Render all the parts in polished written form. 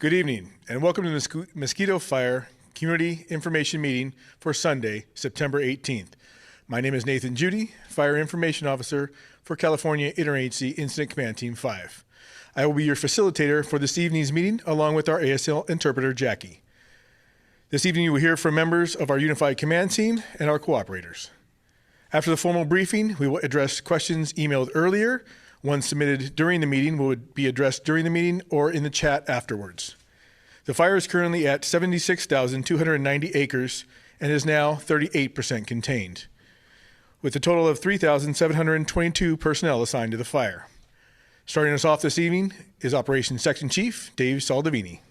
Good evening, and welcome to the Mosquito Fire Community Information Meeting for Sunday, September 18th. My name is Nathan Judy, Fire Information Officer for California Interagency Incident Command Team 5. I will be your facilitator for this evening's meeting, along with our ASL interpreter, Jackie. This evening, you will hear from members of our Unified Command Team and our cooperators. After the formal briefing, we will address questions emailed earlier. Ones submitted during the meeting will be addressed during the meeting or in the chat afterwards. The fire is currently at 76,290 acres and is now 38% contained, with a total of 3,722 personnel assigned to the fire. Starting us off this evening is Operations Section Chief Dave Saldivini.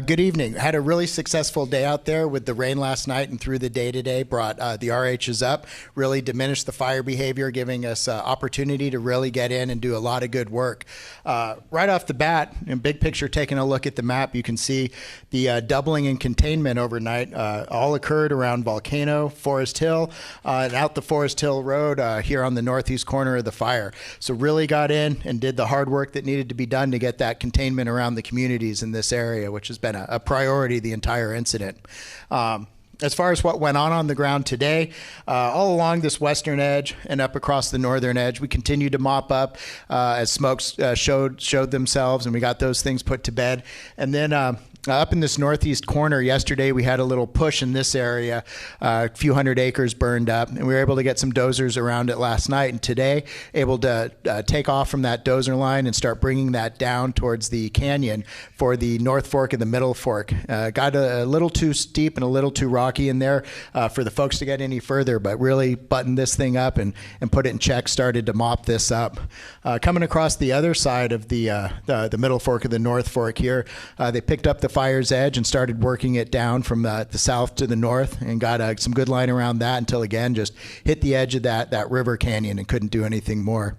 Good evening. Had a really successful day out there with the rain last night and through the day today. Brought the RHs up, really diminished the fire behavior, giving us opportunity to really get in and do a lot of good work. Right off the bat, in big picture, taking a look at the map, you can see the doubling in containment overnight all occurred around Volcano, Forest Hill, and out the Forest Hill Road here on the northeast corner of the fire. So really got in and did the hard work that needed to be done to get that containment around the communities in this area, which has been a priority the entire incident. As far as what went on the ground today, all along this western edge and up across the northern edge, we continued to mop up as smokes showed themselves, and we got those things put to bed. And then up in this northeast corner yesterday, we had a little push in this area, a few hundred acres burned up, and we were able to get some dozers around it last night. And today, able to take off from that dozer line and start bringing that down towards the canyon for the North Fork and the Middle Fork. Got a little too steep and a little too rocky in there for the folks to get any further, but really buttoned this thing up and put it in check, started to mop this up. Coming across the other side of the Middle Fork of the North Fork here, they picked up the fire's edge and started working it down from the south to the north and got some good line around that until again just hit the edge of that river canyon and couldn't do anything more.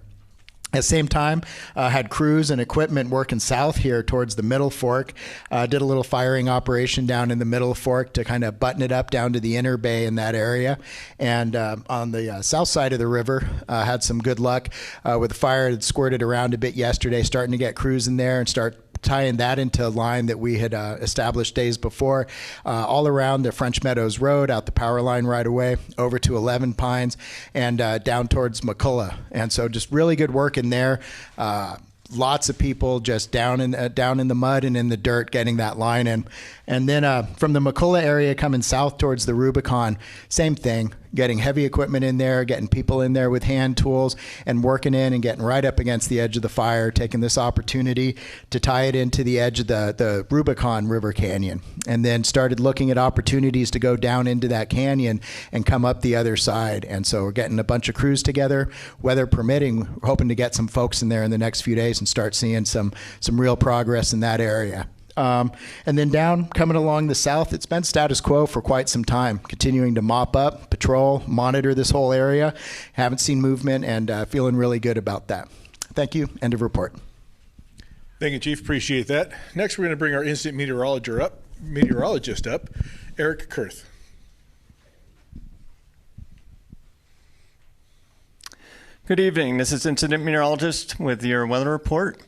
At the same time, had crews and equipment working south here towards the Middle Fork. Did a little firing operation down in the Middle Fork to kind of button it up down to the inner bay in that area. And on the south side of the river, had some good luck with the fire that squirted around a bit yesterday, starting to get crews in there and start tying that into a line that we had established days before, all around the French Meadows Road, out the power line right away, over to 11 Pines, and down towards McCullough. And so just really good work in there. Lots of people just down in the mud and in the dirt getting that line in. And then from the McCullough area coming south towards the Rubicon, same thing, getting heavy equipment in there, getting people in there with hand tools and working in and getting right up against the edge of the fire, taking this opportunity to tie it into the edge of the Rubicon River Canyon. And then started looking at opportunities to go down into that canyon and come up the other side. And so we're getting a bunch of crews together, weather permitting, we're hoping to get some folks in there in the next few days and start seeing some real progress in that area. And then down, coming along the south, it's been status quo for quite some time, continuing to mop up, patrol, monitor this whole area. Haven't seen movement and feeling really good about that. Thank you. End of report. Thank you, Chief. Appreciate that. Next, we're going to bring our incident meteorologist up, Eric Kurth. Good evening. This is Incident Meteorologist with your weather report.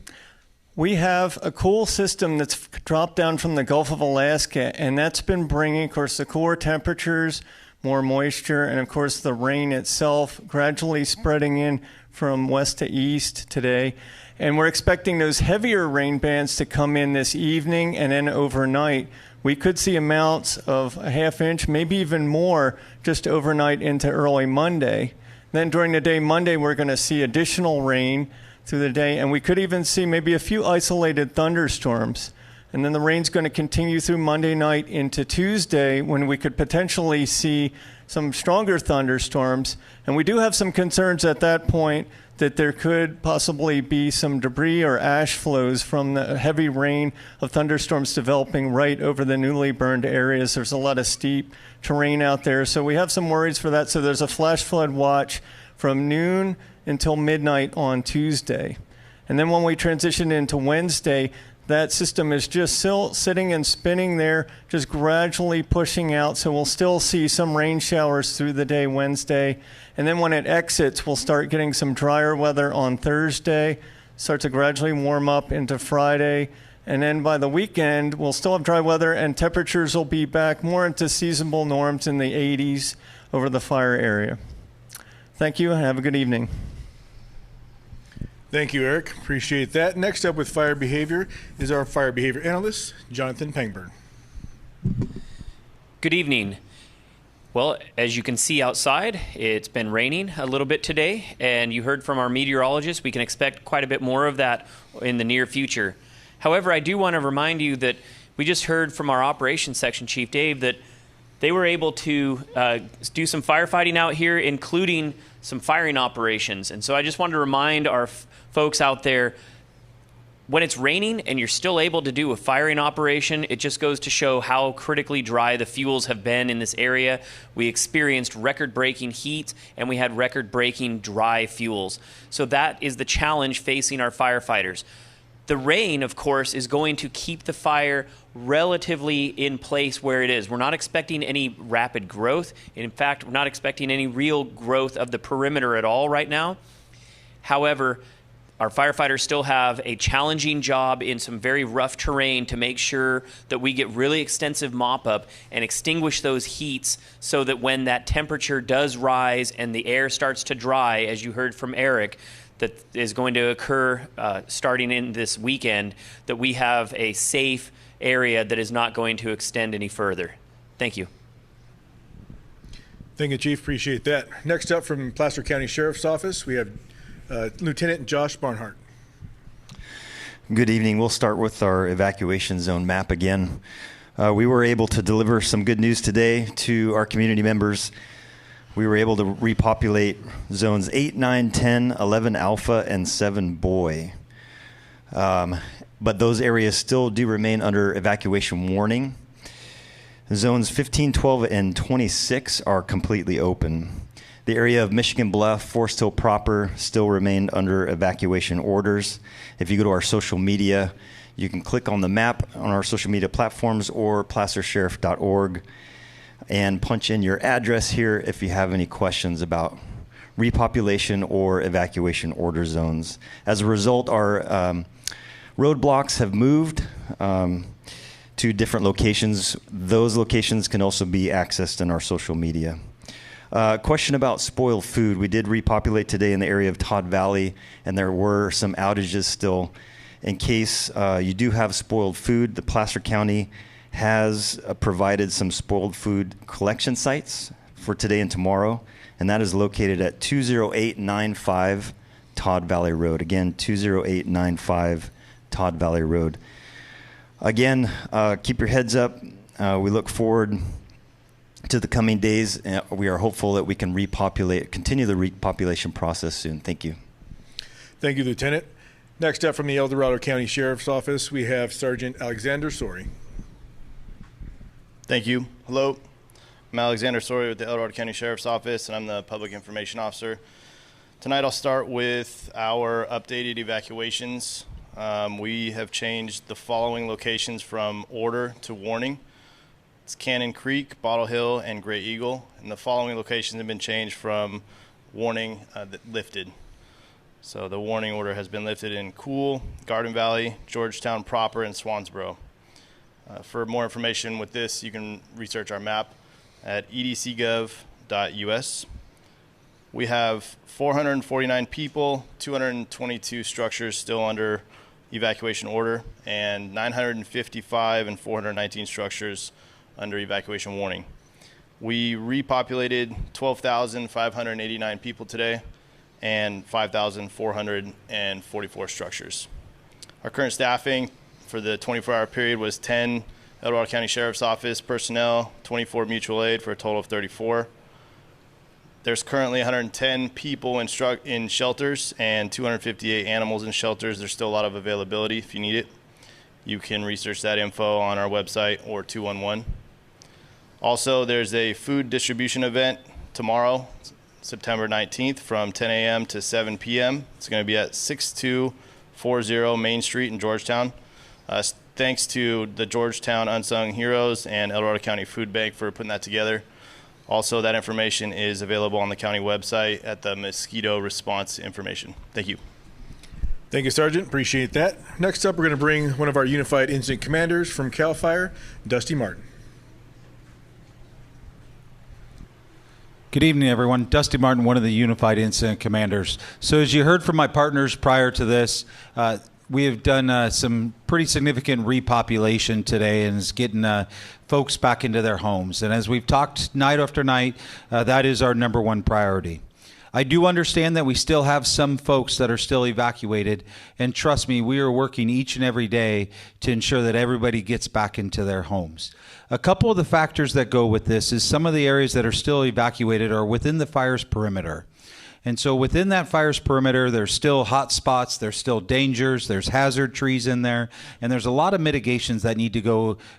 We have a cool system that's dropped down from the Gulf of Alaska, and that's been bringing, of course, the cooler temperatures, more moisture, and, of course, the rain itself gradually spreading in from west to east today. And we're expecting those heavier rain bands to come in this evening and then overnight. We could see amounts of a half inch, maybe even more, just overnight into early Monday. Then during the day Monday, we're going to see additional rain through the day, and we could even see maybe a few isolated thunderstorms. And then the rain's going to continue through Monday night into Tuesday, when we could potentially see some stronger thunderstorms. And we do have some concerns at that point that there could possibly be some debris or ash flows from the heavy rain of thunderstorms developing right over the newly burned areas. There's a lot of steep terrain out there, so we have some worries for that. So there's a flash flood watch from noon until midnight on Tuesday. And then when we transition into Wednesday, that system is just still sitting and spinning there, just gradually pushing out. So we'll still see some rain showers through the day Wednesday. And then when it exits, we'll start getting some drier weather on Thursday, start to gradually warm up into Friday. And then by the weekend, we'll still have dry weather and temperatures will be back more into seasonable norms in the 80s over the fire area. Thank you and have a good evening. Thank you, Eric. Appreciate that. Next up with fire behavior is our fire behavior analyst, Jonathan Pangburn. Good evening. Well, as you can see outside, it's been raining a little bit today, and you heard from our meteorologist, we can expect quite a bit more of that in the near future. However, I do want to remind you that we just heard from our operations section chief, Dave, that they were able to do some firefighting out here, including some firing operations. And so I just wanted to remind our folks out there, when it's raining and you're still able to do a firing operation, it just goes to show how critically dry the fuels have been in this area. We experienced record-breaking heat and we had record-breaking dry fuels. So that is the challenge facing our firefighters. The rain, of course, is going to keep the fire relatively in place where it is. We're not expecting any rapid growth. In fact, we're not expecting any real growth of the perimeter at all right now. However, our firefighters still have a challenging job in some very rough terrain to make sure that we get really extensive mop-up and extinguish those heats so that when that temperature does rise and the air starts to dry, as you heard from Eric, that is going to occur starting in this weekend, that we have a safe area that is not going to extend any further. Thank you. Thank you, Chief. Appreciate that. Next up from Placer County Sheriff's Office, we have Lieutenant Josh Barnhart. Good evening. We'll start with our evacuation zone map again. We were able to deliver some good news today to our community members. We were able to repopulate zones 8, 9, 10, 11 Alpha, and 7 Boy. But those areas still do remain under evacuation warning. Zones 15, 12, and 26 are completely open. The area of Michigan Bluff, Forest Hill proper still remain under evacuation orders. If you go to our social media, you can click on the map on our social media platforms or placersheriff.org and punch in your address here if you have any questions about repopulation or evacuation order zones. As a result, our roadblocks have moved to different locations. Those locations can also be accessed in our social media. Question about spoiled food. We did repopulate today in the area of Todd Valley, and there were some outages still. In case you do have spoiled food, the Placer County has provided some spoiled food collection sites for today and tomorrow, and that is located at 20895 Todd Valley Road. Again, 20895 Todd Valley Road. Again, keep your heads up. We look forward to the coming days. We are hopeful that we can continue the repopulation process soon. Thank you. Thank you, Lieutenant. Next up from the El Dorado County Sheriff's Office, we have Sergeant Alexander Sori. Thank you. Hello. I'm Alexander Sori with the El Dorado County Sheriff's Office, and I'm the Public Information Officer. Tonight I'll start with our updated evacuations. We have changed the following locations from order to warning. It's Cannon Creek, Bottle Hill, and Gray Eagle. And the following locations have been changed from warning lifted. So the warning order has been lifted in Cool, Garden Valley, Georgetown proper, and Swansboro. For more information with this, you can research our map at edcgov.us. We have 449 people, 222 structures still under evacuation order, and 955 and 419 structures under evacuation warning. We repopulated 12,589 people today and 5,444 structures. Our current staffing for the 24-hour period was 10 El Dorado County Sheriff's Office personnel, 24 mutual aid for a total of 34. There's currently 110 people in shelters and 258 animals in shelters. There's still a lot of availability if you need it. You can research that info on our website or 211. Also, there's a food distribution event tomorrow, September 19th from 10 a.m. to 7 p.m. It's going to be at 6240 Main Street in Georgetown. Thanks to the Georgetown Unsung Heroes and El Dorado County Food Bank for putting that together. Also, that information is available on the county website at the Mosquito response information. Thank you. Thank you, Sergeant. Appreciate that. Next up, we're going to bring one of our Unified Incident Commanders from CAL FIRE, Dusty Martin. Good evening, everyone. Dusty Martin, one of the Unified Incident Commanders. So as you heard from my partners prior to this, we have done some pretty significant repopulation today and is getting folks back into their homes. And as we've talked night after night, that is our number one priority. I do understand that we still have some folks that are still evacuated, and trust me, we are working each and every day to ensure that everybody gets back into their homes. A couple of the factors that go with this is some of the areas that are still evacuated are within the fire's perimeter. And so within that fire's perimeter, there's still hot spots, there's still dangers, there's hazard trees in there, and there's a lot of mitigations that need to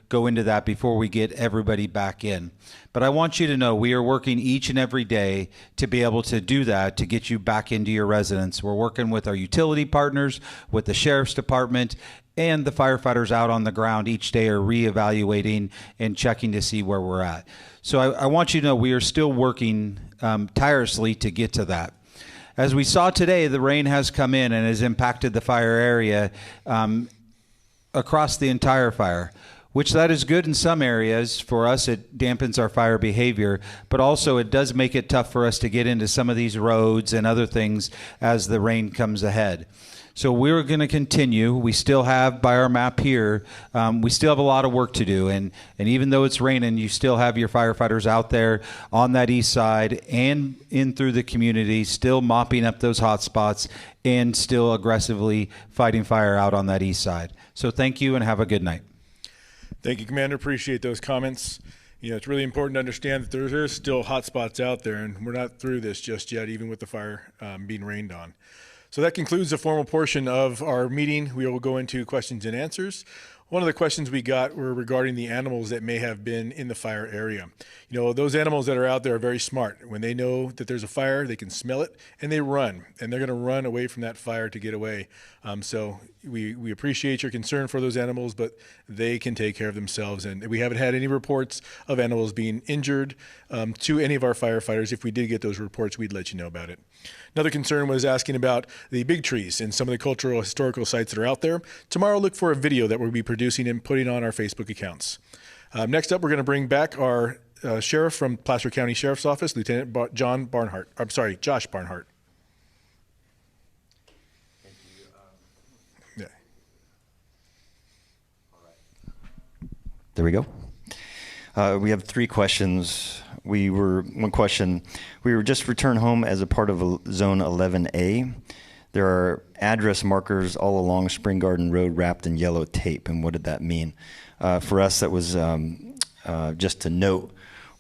go into that before we get everybody back in. But I want you to know we are working each and every day to be able to do that, to get you back into your residence. We're working with our utility partners, with the Sheriff's Department, and the firefighters out on the ground each day are reevaluating and checking to see where we're at. So I want you to know we are still working tirelessly to get to that. As we saw today, the rain has come in and has impacted the fire area across the entire fire, which that is good in some areas. For us, it dampens our fire behavior, but also it does make it tough for us to get into some of these roads and other things as the rain comes ahead. So we're going to continue. We still have, by our map here, we still have a lot of work to do. And even though it's raining, you still have your firefighters out there on that east side and in through the community, still mopping up those hot spots and still aggressively fighting fire out on that east side. So thank you and have a good night. Thank you, Commander. Appreciate those comments. You know, it's really important to understand that there's still hot spots out there, and we're not through this just yet, even with the fire being rained on. So that concludes the formal portion of our meeting. We will go into questions and answers. One of the questions we got were regarding the animals that may have been in the fire area. You know, those animals that are out there are very smart. When they know that there's a fire, they can smell it and they run, and they're going to run away from that fire to get away. So we appreciate your concern for those animals, but they can take care of themselves. And we haven't had any reports of animals being injured to any of our firefighters. If we did get those reports, we'd let you know about it. Another concern was asking about the big trees and some of the cultural historical sites that are out there. Tomorrow, look for a video that we'll be producing and putting on our Facebook accounts. Next up, we're going to bring back our sheriff from Placer County Sheriff's Office, Lieutenant Josh Barnhart. Yeah. There we go. We have three questions. One question, we were just returned home as a part of Zone 11A. There are address markers all along Spring Garden Road wrapped in yellow tape, and what did that mean? For us, that was just to note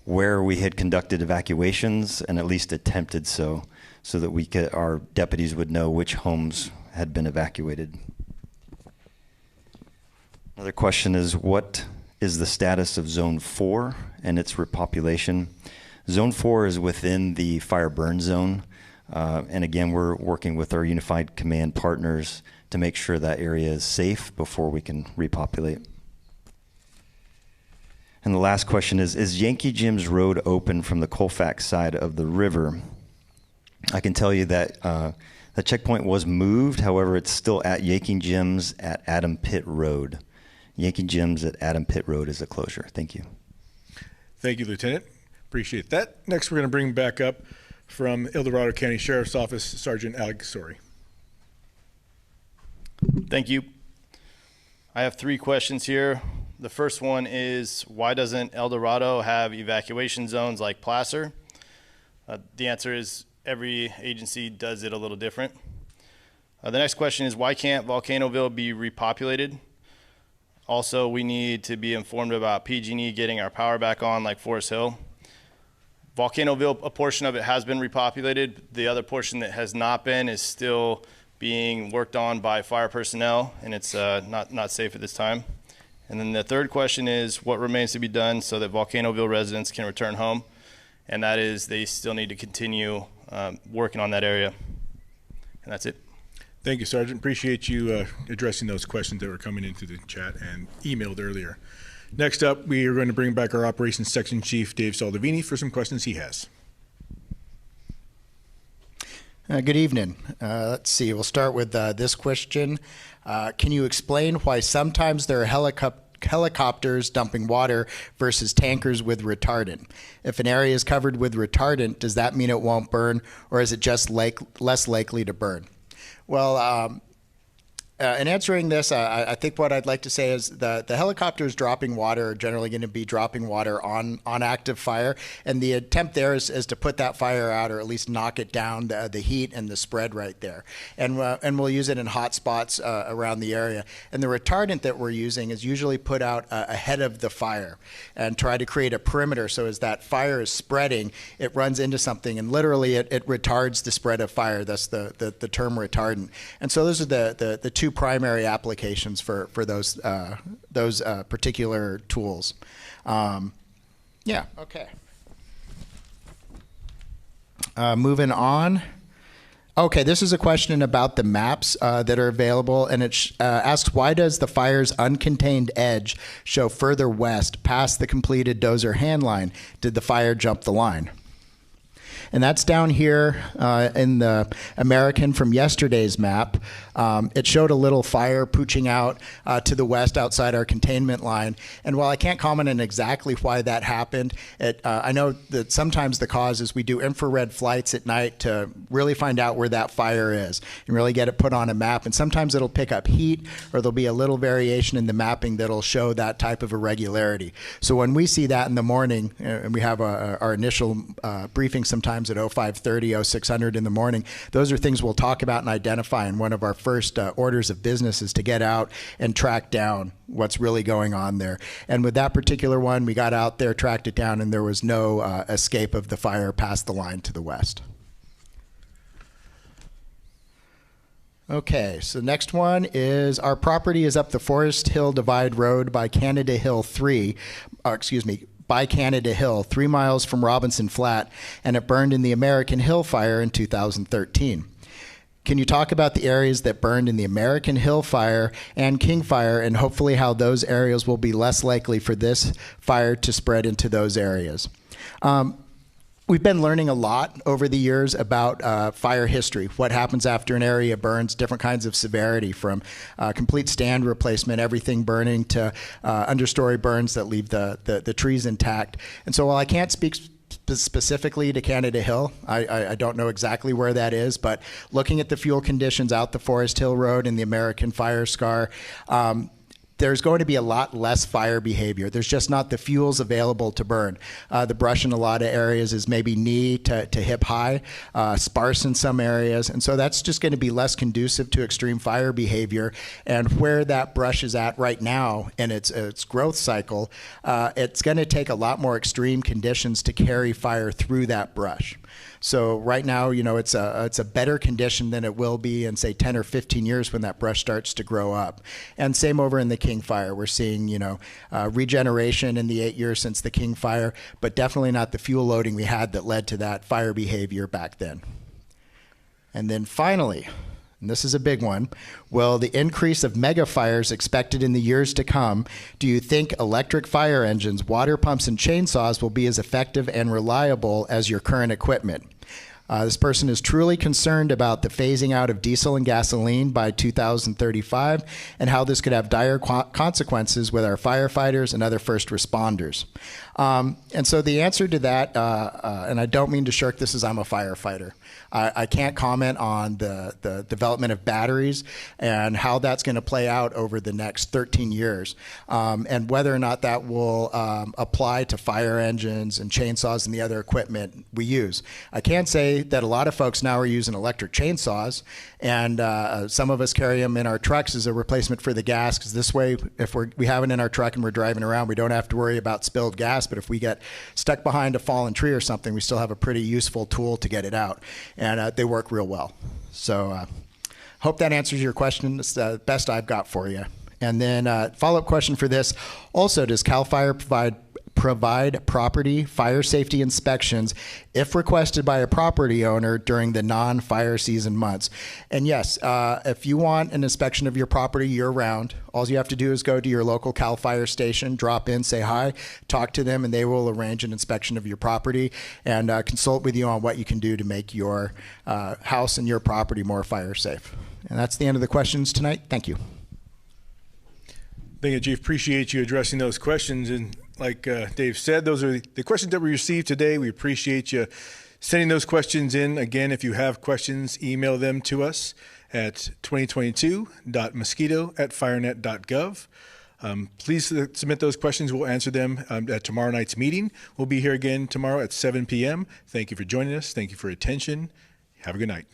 where we had conducted evacuations and at least attempted so that our deputies would know which homes had been evacuated. Another question is, what is the status of Zone 4 and its repopulation? Zone 4 is within the fire burn zone. And again, we're working with our Unified Command partners to make sure that area is safe before we can repopulate. And the last question is Yankee Jim's Road open from the Colfax side of the river? I can tell you that the checkpoint was moved. However, it's still at Yankee Jim's at Adam Pitt Road. Yankee Jim's at Adam Pitt Road is a closure. Thank you. Thank you, Lieutenant. Appreciate that. Next, we're going to bring back up from El Dorado County Sheriff's Office, Sergeant Alex Sorey. Thank you. I have three questions here. The first one is, why doesn't El Dorado have evacuation zones like Placer? The answer is every agency does it a little different. The next question is, why can't Volcanoville be repopulated? Also, we need to be informed about PG&E getting our power back on like Forest Hill. Volcanoville, a portion of it has been repopulated. The other portion that has not been is still being worked on by fire personnel, and it's not safe at this time. And then the third question is, what remains to be done so that Volcanoville residents can return home? And that is, they still need to continue working on that area. And that's it. Thank you, Sergeant. Appreciate you addressing those questions that were coming into the chat and emailed earlier. Next up, we are going to bring back our Operations Section Chief, Dave Saldivini, for some questions he has. Good evening. Let's see. We'll start with this question. Can you explain why sometimes there are helicopters dumping water versus tankers with retardant? If an area is covered with retardant, does that mean it won't burn, or is it just less likely to burn? Well, in answering this, I think what I'd like to say is the helicopters dropping water are generally going to be dropping water on active fire, and the attempt there is to put that fire out, or at least knock it down, the heat and the spread right there. And we'll use it in hot spots around the area. And the retardant that we're using is usually put out ahead of the fire and try to create a perimeter, so as that fire is spreading, it runs into something, and literally it retards the spread of fire. That's the term retardant. And so those are the two primary applications for those particular tools. Yeah. Okay. Moving on. Okay, this is a question about the maps that are available, and it asks, why does the fire's uncontained edge show further west past the completed dozer hand line? Did the fire jump the line? And that's down here in the American from yesterday's map. It showed a little fire pooching out to the west outside our containment line. And while I can't comment on exactly why that happened, I know that sometimes the cause is we do infrared flights at night to really find out where that fire is and really get it put on a map. And sometimes it'll pick up heat, or there'll be a little variation in the mapping that'll show that type of irregularity. So when we see that in the morning, and we have our initial briefing sometimes at 0530, 0600 in the morning, those are things we'll talk about and identify, and one of our first orders of business is to get out and track down what's really going on there. And with that particular one, we got out there, tracked it down, and there was no escape of the fire past the line to the west. Okay, so next one is, our property is up the Forest Hill Divide Road by Canada Hill 3 miles from Robinson Flat, and it burned in the American Hill Fire in 2013. Can you talk about the areas that burned in the American Hill Fire and King Fire, and hopefully how those areas will be less likely for this fire to spread into those areas? We've been learning a lot over the years about fire history, what happens after an area burns, different kinds of severity, from complete stand replacement, everything burning, to understory burns that leave the trees intact. And so while I can't speak specifically to Canada Hill, I don't know exactly where that is, but looking at the fuel conditions out the Forest Hill Road and the American Fire Scar, there's going to be a lot less fire behavior. There's just not the fuels available to burn. The brush in a lot of areas is maybe knee to hip high, sparse in some areas. And so that's just going to be less conducive to extreme fire behavior. And where that brush is at right now in its growth cycle, it's going to take a lot more extreme conditions to carry fire through that brush. So right now, it's a better condition than it will be in, say, 10 or 15 years when that brush starts to grow up. And same over in the King Fire. We're seeing, regeneration in the 8 years since the King Fire, but definitely not the fuel loading we had that led to that fire behavior back then. And then finally, and this is a big one, will the increase of mega fires expected in the years to come, do you think electric fire engines, water pumps, and chainsaws will be as effective and reliable as your current equipment? This person is truly concerned about the phasing out of diesel and gasoline by 2035 and how this could have dire consequences with our firefighters and other first responders. And so the answer to that, and I don't mean to shirk this as I'm a firefighter, I can't comment on the development of batteries and how that's going to play out over the next 13 years, and whether or not that will apply to fire engines and chainsaws and the other equipment we use. I can say that a lot of folks now are using electric chainsaws, and some of us carry them in our trucks as a replacement for the gas, because this way, if we have it in our truck and we're driving around, we don't have to worry about spilled gas. But if we get stuck behind a fallen tree or something, we still have a pretty useful tool to get it out, and they work real well. So hope that answers your question. It's the best I've got for you. And then follow-up question for this. Also, does CAL FIRE provide property fire safety inspections if requested by a property owner during the non-fire season months. And yes, if you want an inspection of your property year-round, all you have to do is go to your local CAL FIRE station, drop in, say hi, talk to them, and they will arrange an inspection of your property and consult with you on what you can do to make your house and your property more fire safe. And that's the end of the questions tonight. Thank you. Thank you, Chief. Appreciate you addressing those questions. And like Dave said, those are the questions that we received today. We appreciate you sending those questions in. Again, if you have questions, email them to us at 2022.mosquito@firenet.gov. Please submit those questions. We'll answer them at tomorrow night's meeting. We'll be here again tomorrow at 7 p.m. Thank you for joining us. Thank you for your attention. Have a good night.